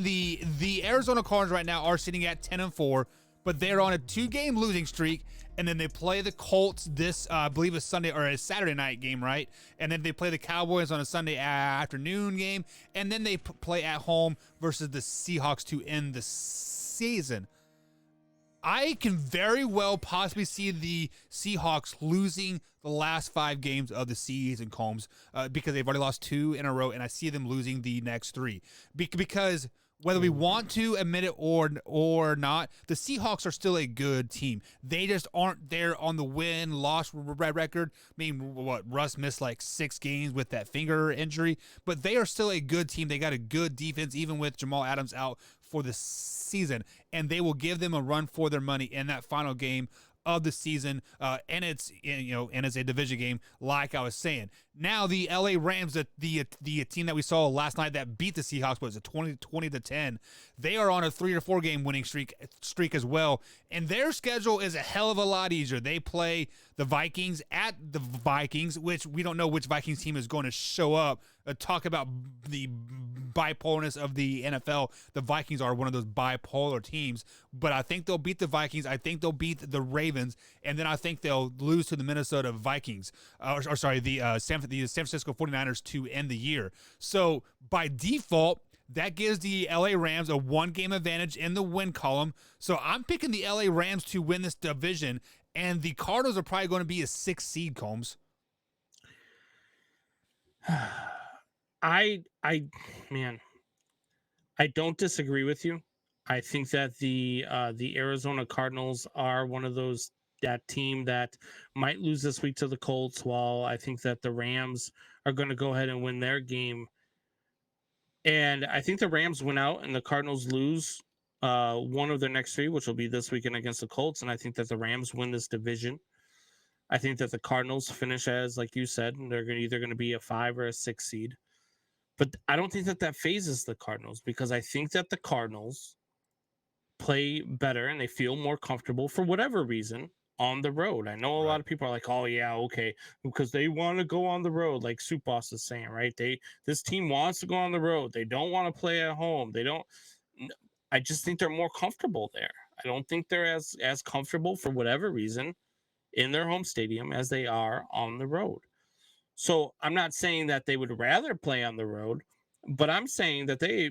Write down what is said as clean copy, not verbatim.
The Arizona Cardinals right now are sitting at 10-4, but they're on a 2-game losing streak, and then they play the Colts this I believe a Sunday or a Saturday night game, right? And then they play the Cowboys on a Sunday afternoon game, and then they play at home versus the Seahawks to end the season. I can very well possibly see the Seahawks losing the last 5 games of the season, Combs, because they've already lost 2 in a row, and I see them losing the next 3. Because whether we want to admit it or not, the Seahawks are still a good team. They just aren't there on the win-loss record. I mean, what, Russ missed like 6 games with that finger injury, but they are still a good team. They got a good defense, even with Jamal Adams out for the season, and they will give them a run for their money in that final game of the season, and it's a division game, like I was saying. Now the LA Rams, the team that we saw last night that beat the Seahawks, was a 20-10. They are on a 3 or 4 game winning streak as well, and their schedule is a hell of a lot easier. They play the Vikings at the Vikings, which we don't know which Vikings team is going to show up. Talk about the bipolarness of the NFL. The Vikings are one of those bipolar teams, but I think they'll beat the Vikings. I think they'll beat the Ravens, and then I think they'll lose to the Minnesota Vikings, the San Francisco 49ers to end the year. So by default, that gives the LA Rams a 1-game advantage in the win column. So I'm picking the LA Rams to win this division, and the Cardinals are probably going to be a 6th seed, Combs. Man, I don't disagree with you. I think that the Arizona Cardinals are one of that team that might lose this week to the Colts, while I think that the Rams are going to go ahead and win their game. And I think the Rams win out and the Cardinals lose one of their next 3, which will be this weekend against the Colts. And I think that the Rams win this division. I think that the Cardinals finish as, like you said, and they're either going to be a 5 or a 6 seed. But I don't think that phases the Cardinals, because I think that the Cardinals play better and they feel more comfortable for whatever reason on the road. I know a lot of people are like, "Oh yeah, okay," because they want to go on the road, like Soup Boss is saying, right? This team wants to go on the road. They don't want to play at home. They don't. I just think they're more comfortable there. I don't think they're as comfortable for whatever reason in their home stadium as they are on the road. So I'm not saying that they would rather play on the road, but I'm saying that they